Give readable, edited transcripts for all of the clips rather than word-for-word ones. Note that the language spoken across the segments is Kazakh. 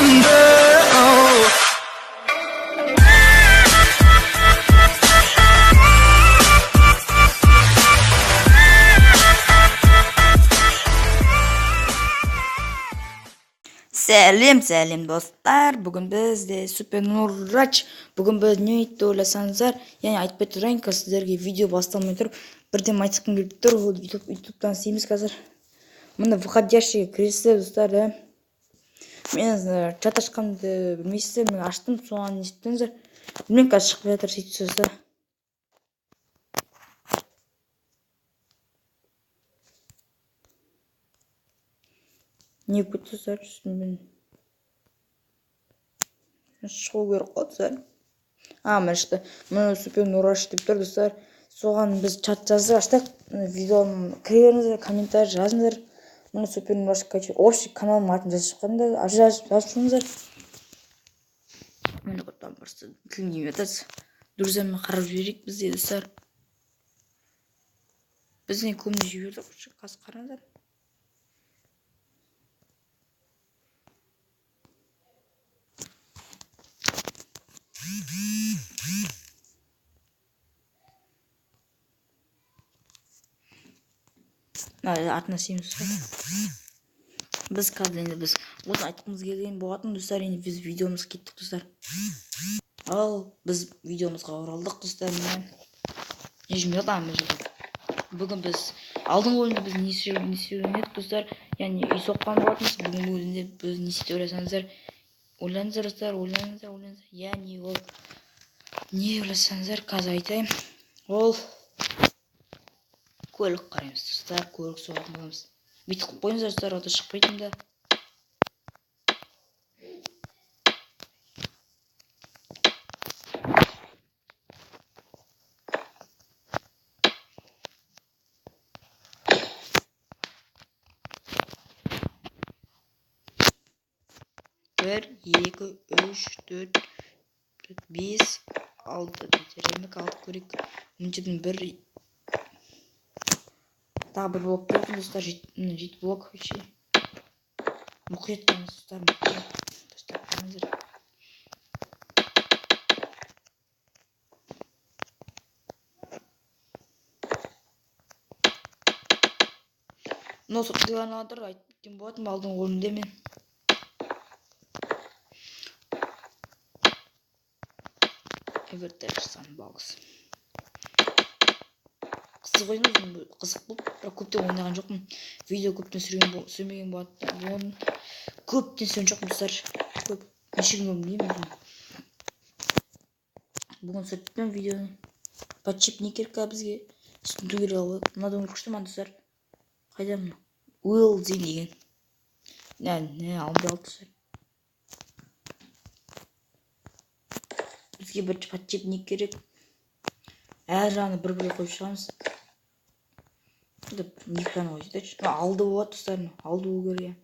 under. Oh. Сәлем достар. Бүгін бізде Супер Нурач. Бүгін біз не етті ойласаңыздар, яғни айтпай тұрайын, сіздерге видео басталмай тұрып, бірден айтқым келіп тұр. Ол ютубтан істейміз қазір. Мына входящий кіресіздер достар, да. Мен чат ашқанымды білмейсіздер, мен аштым, соған не істеңіздер. Білмеймін, қазір шығып жатыр сөйтіп достар. Не көтті достар, мен шығу керек қой достар. Мына шықты. Мына Супер Нураш деп тұр достар. Соған біз чат жазып аштық. Видеоны кіріңіздер, комментарий жазыңыздар. Мына Супер Нураш общий каналым атын жазып шыққанда жазып шығыңыздар. Міне қоттан просто тілін жатасыз. Друзьямен қарап жіберейік бізде достар. Бізден көміне жібердік. Қазір қараңыздар. Артына сүйеміз. Біз қазір енді біз осы айтқымыз келген болатын достар, енді біз видеомыз кеттік достар. Ал біз видеомызға оралдық достар. Бүгін біз алдыңғы ойында біз не істеуінедік достар, яғни үй соққан болатынбыз. Бүгінгі ойында біз не істеп ойласаңыздар, ойлаңыздар достар, ойлаңыздар. Яғни ол не ойласаңыздар, қазір айтайын. Ол көлік қараймыз достар, көлік соғатын боламыз. Бүйтіп қойыңыздар достар, ода шықпайтын да. Bir, 2, 3, 4, 5, 6 бетеремік алып көрек. Мүншедің бір тағы бір блок көретін достар, 7 блок өші. Мұқият қойыңыз достар, достар қараңыздар. Носы қиғанадыр, айтып кеткен болатын алдың орнында мен. Эвертер Sandbox. Қызық ойын, қызық болып, бірақ көптен ойнаған жоқпын. Видео көптен сүрмеген болатын. Көптен сүрген жоқпын достар. Көп неше күн білмеймін. Бүгін сүрттім видеоны. Подшипник керек бізге. Үстін түгел алып. Мынадан күшті ма достар? Қайда мұны? Уилл дейін деген. Не алып достар. Бізге бір подшипник керек. Әр жағына бір-бір қойып шығамыз. Никаны қойсайшы. Алды болады достар. Алды болу керек.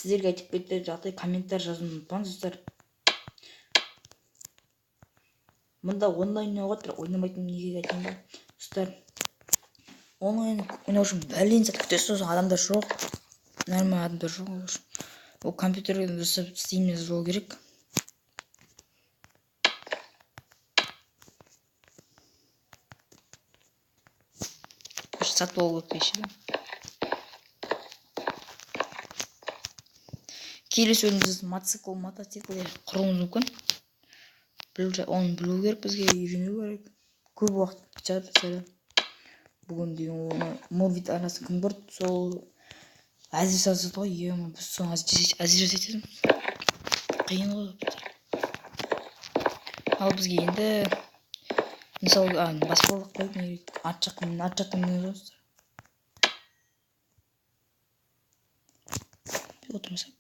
Сіздерге айтып кетер жағдай комментарий жазуын ұмытпаңыз достар. Мұнда онлайн ойнауға ойнамайтын неге айтайын ба достар. Онлайн ойнау үшін бәлен зат күтесіз, адамдар жоқ. Нормально адамдар жоқ. Ол компьютерге стриммен жазылу керек. Сатып алу керек. Келесі өзіміз мотоцикл құруымыз мүмкін. Оны білу керек, бізге үйрену керек. Көп уақыт жатыр. Бүгін деген оны мовит арасы кім бұрды, сол әзір жазады ғой, біз соны әзір жасайтын. Қиын ғой. Ал бізге енді мысалы баспалдық қойып керек. Арт жақтан не достар. Отырмасақ.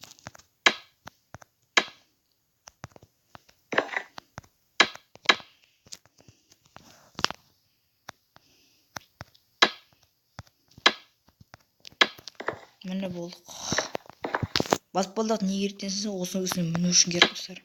Міне болдық. Баспалдақ не керектенсіз, осының үстіне міну үшін керек достар.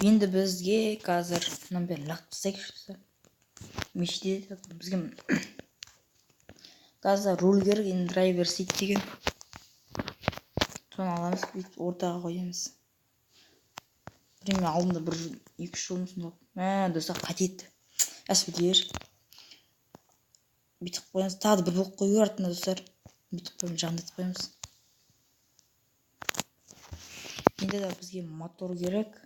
Енді бізге қазір мынаның бәрін лақтырып тастайықшы достар. Мешітте бізге қазір руль керек, енді драйвер сит деген. Соны аламыз, бүйтіп ортаға қоямыз. Мен алдында бір 2-3 жыл мұсында достар қате етті. Әсбедер бүйтіп қоямыз, тағы бір блок қою артына достар. Бүйтіп қоямыз, жағындатып қоямыз. Енді де бізге мотор керек.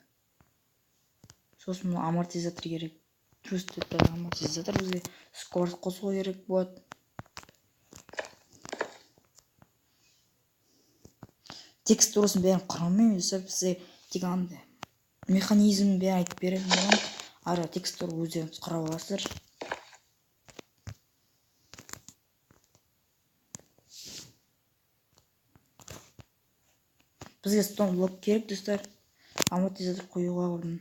Сосын амортизатор керек. Трустер амортизатор бізге скорость қосуға керек болады. Текстурасын бәрін құрамаймыз, бізге тек андай механизмін бәрін айтып беретін боламын. Ары текстура өздеріңіз құрап аласыздар. Бізге стон блок керек достар. Амортизатор қоюға орын.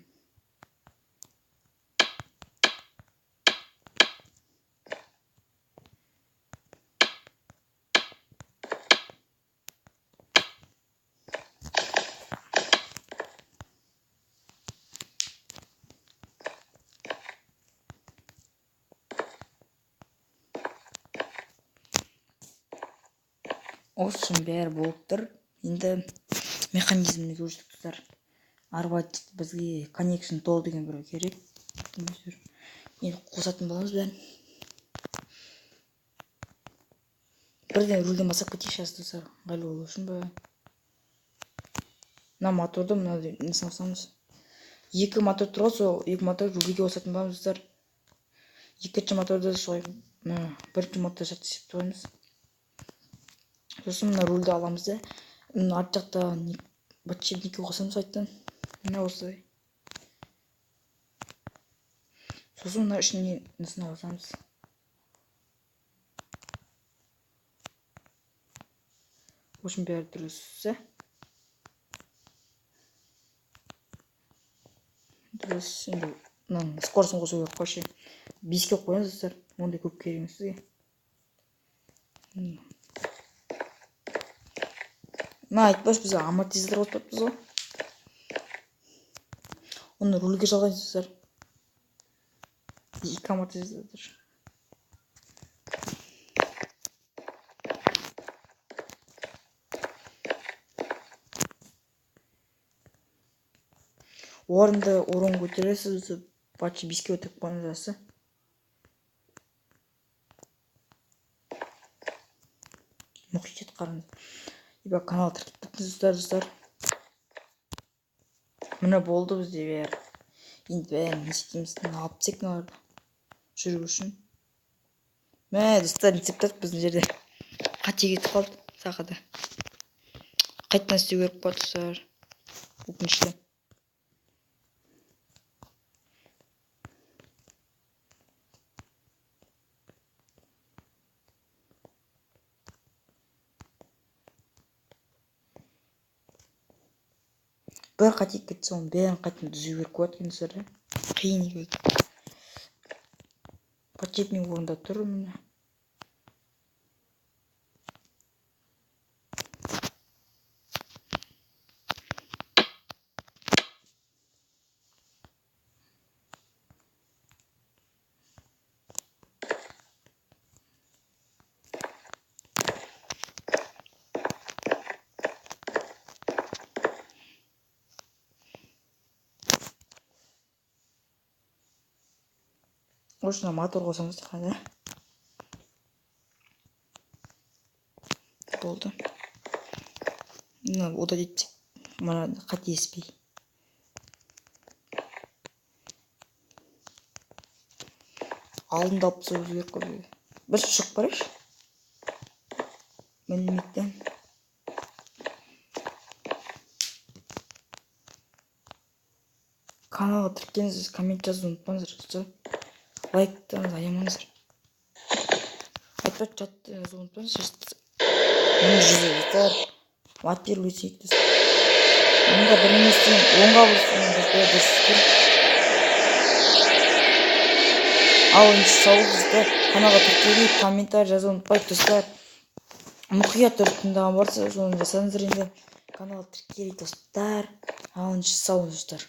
Осының бәрі болып тұр. Енді механизмді көрсетіп достар. Арбат бізге connection tool деген біреу керек. Енді қосатын боламыз бәрін. Бірден рульден басып кетейік сейчас достар. Ыңғайлы болу үшін ба. Мына моторды мына несін қосамыз. 2 мотор тұрады, сол 2 мотор рульге қосатын боламыз достар. Екінші моторды солай бірінші мотор сәтсеп қоямыз. Сосын мына рульді аламыз да. Арт жақта подшипникке қосамыз айттан. Мына осылай. Сосын мына ішіне несін қосамыз. Осының бәрі дұрыс. Дұрыс. Енді мынаның скоростын қосу керек қойшы. 5-ке қоямыз достар. Ондай көп керек емес сізге. Айтпаш біз амортизатор қоспаппыз ғой. Оны рульге жалғаймыз достар. 2 амортизатор. Орын көтересіз, почти 5-ке өтіп қойыңыз. Мұхит ет қарыңыз. Канал тіркеп кеттіңіз достар. Міне болды бізде бәрі. Енді бәрін не істейміз, алып тек мыналарды жүру үшін. Достар, не істеп біздің жерде қате кетіп қалды сақада. Қайтадан істеу керек болады достар. Өкінішті. Бір қате кетсе, оны бәрін қайтадан түзеу керек болады достар. Қиын екен. Подшипник орында тұр міне. Осына мотор қосамыз қана. Болды. Ода дейті мына қатеспей. Алдында алып тастау керек қой. Бір шығып барайықшы. Мәліметтен. Каналға тіркеліңіз, коммент жазуды ұмытпаңыздар. Лайктарыңызды аямаңыздар. Айтпақ чатты жазуды ұмытпаңыздар. Мені жүзеліктер. Маттер өтейік. Мұнда бір еместен оңға болсын. Ал енді сау каналға тіркеліп, комментарий жазуды ұмытпайық достар. Мұқият түріп тыңдаған барса, соны жасаңыздар енді. Каналға тіркеліп достар. Ал енді сау достар.